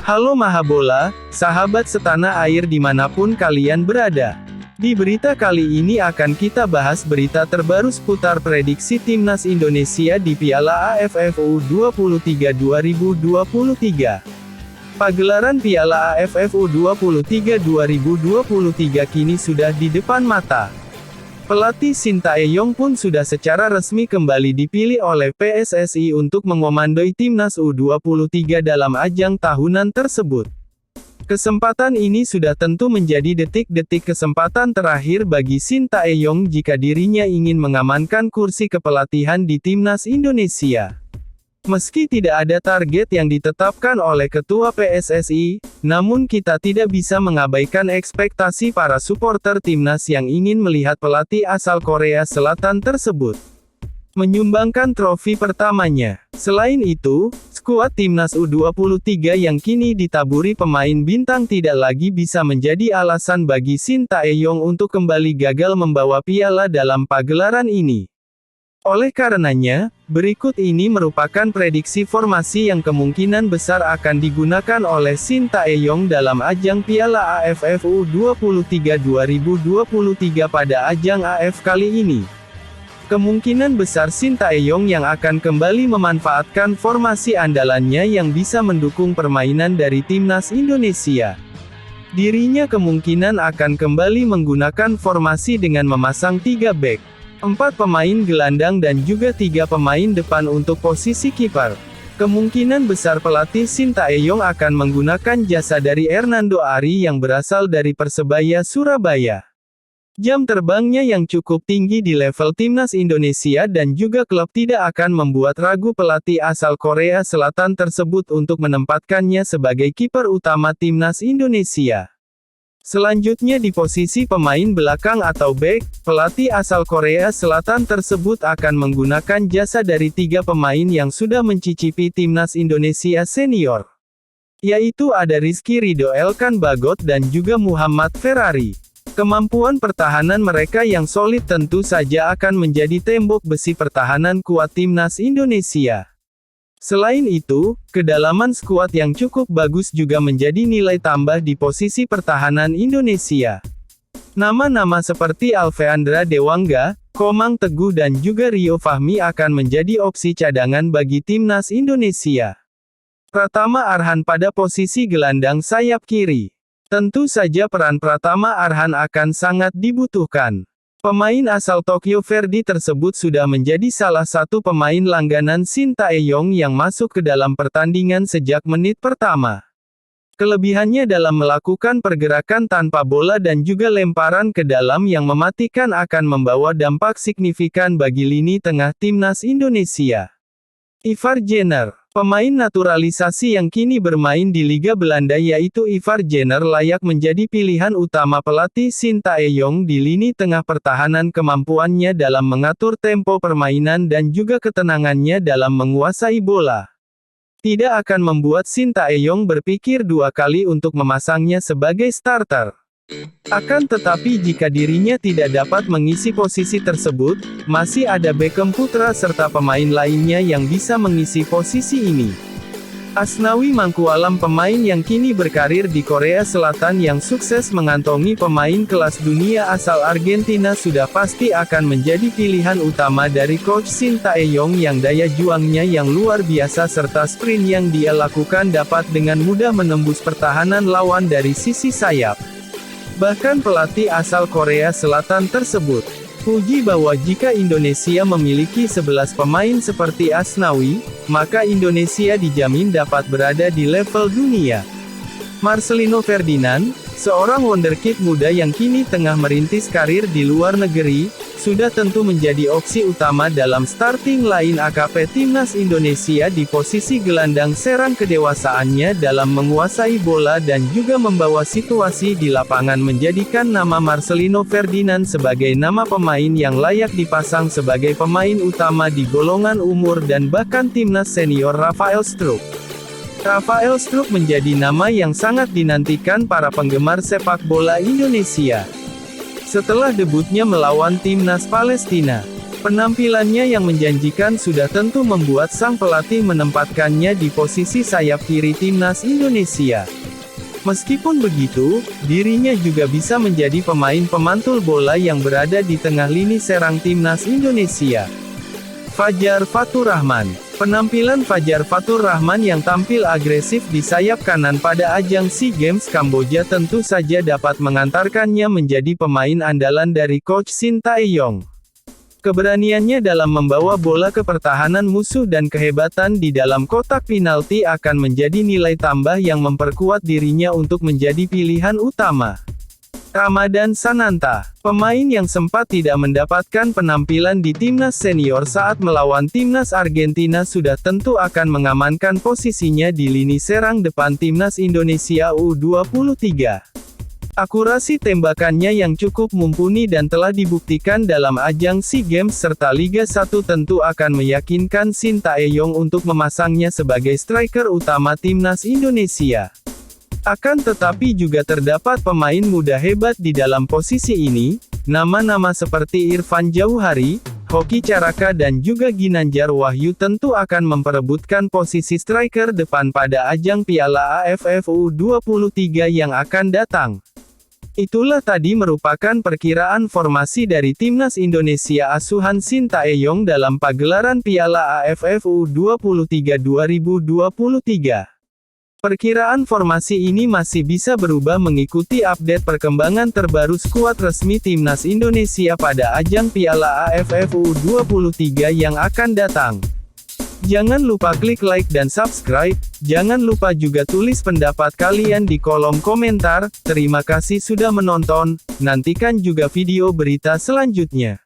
Halo Mahabola, sahabat setanah air dimanapun kalian berada. Di berita kali ini akan kita bahas berita terbaru seputar prediksi Timnas Indonesia di Piala AFF U23 2023. Pagelaran Piala AFF U23 2023 kini sudah di depan mata. Pelatih Shin Tae-yong pun sudah secara resmi kembali dipilih oleh PSSI untuk mengomandoi Timnas U23 dalam ajang tahunan tersebut. Kesempatan ini sudah tentu menjadi detik-detik kesempatan terakhir bagi Shin Tae-yong jika dirinya ingin mengamankan kursi kepelatihan di Timnas Indonesia. Meski tidak ada target yang ditetapkan oleh Ketua PSSI, namun kita tidak bisa mengabaikan ekspektasi para supporter Timnas yang ingin melihat pelatih asal Korea Selatan tersebut menyumbangkan trofi pertamanya. Selain itu, skuad Timnas U23 yang kini ditaburi pemain bintang tidak lagi bisa menjadi alasan bagi Shin Tae-yong untuk kembali gagal membawa piala dalam pagelaran ini. Oleh karenanya, berikut ini merupakan prediksi formasi yang kemungkinan besar akan digunakan oleh Shin Tae-yong dalam ajang Piala AFF U23 2023 pada ajang AFF kali ini. Kemungkinan besar Shin Tae-yong yang akan kembali memanfaatkan formasi andalannya yang bisa mendukung permainan dari Timnas Indonesia. Dirinya kemungkinan akan kembali menggunakan formasi dengan memasang 3 bek, 4 pemain gelandang dan juga 3 pemain depan untuk posisi kiper. Kemungkinan besar pelatih Shin Tae-yong akan menggunakan jasa dari Hernando Ari yang berasal dari Persebaya Surabaya. Jam terbangnya yang cukup tinggi di level Timnas Indonesia dan juga klub tidak akan membuat ragu pelatih asal Korea Selatan tersebut untuk menempatkannya sebagai kiper utama Timnas Indonesia. Selanjutnya di posisi pemain belakang atau bek, pelatih asal Korea Selatan tersebut akan menggunakan jasa dari 3 pemain yang sudah mencicipi Timnas Indonesia senior. Yaitu ada Rizky Ridho Elkan Bagot dan juga Muhammad Ferrari. Kemampuan pertahanan mereka yang solid tentu saja akan menjadi tembok besi pertahanan kuat Timnas Indonesia. Selain itu, kedalaman skuad yang cukup bagus juga menjadi nilai tambah di posisi pertahanan Indonesia. Nama-nama seperti Alveandra Dewangga, Komang Teguh dan juga Rio Fahmi akan menjadi opsi cadangan bagi Timnas Indonesia. Pratama Arhan pada posisi gelandang sayap kiri. Tentu saja peran Pratama Arhan akan sangat dibutuhkan. Pemain asal Tokyo Verdy tersebut sudah menjadi salah satu pemain langganan Shin Tae-yong yang masuk ke dalam pertandingan sejak menit pertama. Kelebihannya dalam melakukan pergerakan tanpa bola dan juga lemparan ke dalam yang mematikan akan membawa dampak signifikan bagi lini tengah Timnas Indonesia. Ivar Jenner, pemain naturalisasi yang kini bermain di Liga Belanda yaitu Ivar Jenner layak menjadi pilihan utama pelatih Shin Tae-yong di lini tengah pertahanan. Kemampuannya dalam mengatur tempo permainan dan juga ketenangannya dalam menguasai bola tidak akan membuat Shin Tae-yong berpikir 2 kali untuk memasangnya sebagai starter. Akan tetapi jika dirinya tidak dapat mengisi posisi tersebut, masih ada Beckham Putra serta pemain lainnya yang bisa mengisi posisi ini. Asnawi Mangkualam, pemain yang kini berkarir di Korea Selatan yang sukses mengantongi pemain kelas dunia asal Argentina sudah pasti akan menjadi pilihan utama dari coach Shin Tae-yong yang daya juangnya yang luar biasa serta sprint yang dia lakukan dapat dengan mudah menembus pertahanan lawan dari sisi sayap. Bahkan pelatih asal Korea Selatan tersebut puji bahwa jika Indonesia memiliki 11 pemain seperti Asnawi, maka Indonesia dijamin dapat berada di level dunia. Marcelino Ferdinand, seorang wonderkid muda yang kini tengah merintis karir di luar negeri, sudah tentu menjadi opsi utama dalam starting line AKP Timnas Indonesia di posisi gelandang serang. Kedewasaannya dalam menguasai bola dan juga membawa situasi di lapangan menjadikan nama Marcelino Ferdinand sebagai nama pemain yang layak dipasang sebagai pemain utama di golongan umur dan bahkan Timnas senior Rafael Struijk. Rafael Struijk menjadi nama yang sangat dinantikan para penggemar sepak bola Indonesia. Setelah debutnya melawan Timnas Palestina, Penampilannya yang menjanjikan sudah tentu membuat sang pelatih menempatkannya di posisi sayap kiri timnas Indonesia. Meskipun begitu, dirinya juga bisa menjadi pemain pemantul bola yang berada di tengah lini serang timnas Indonesia. Fajar Fatur Rahman. Penampilan Fajar Fatur Rahman yang tampil agresif di sayap kanan pada ajang SEA Games Kamboja tentu saja dapat mengantarkannya menjadi pemain andalan dari Coach Shin Tae-yong. Keberaniannya dalam membawa bola ke pertahanan musuh dan kehebatan di dalam kotak penalti akan menjadi nilai tambah yang memperkuat dirinya untuk menjadi pilihan utama. Ramadan Sananta, pemain yang sempat tidak mendapatkan penampilan di timnas senior saat melawan timnas Argentina sudah tentu akan mengamankan posisinya di lini serang depan timnas Indonesia U23. Akurasi tembakannya yang cukup mumpuni dan telah dibuktikan dalam ajang SEA Games serta Liga 1 tentu akan meyakinkan Shin Tae-yong untuk memasangnya sebagai striker utama timnas Indonesia. Akan tetapi juga terdapat pemain muda hebat di dalam posisi ini, nama-nama seperti Irfan Jauhari, Hoki Caraka dan juga Ginanjar Wahyu tentu akan memperebutkan posisi striker depan pada ajang Piala AFF U23 yang akan datang. Itulah tadi merupakan perkiraan formasi dari timnas Indonesia asuhan Shin Tae-yong dalam pagelaran Piala AFF U23 2023. Perkiraan formasi ini masih bisa berubah mengikuti update perkembangan terbaru skuad resmi timnas Indonesia pada ajang Piala AFF U23 yang akan datang. Jangan lupa klik like dan subscribe, jangan lupa juga tulis pendapat kalian di kolom komentar. Terima kasih sudah menonton, nantikan juga video berita selanjutnya.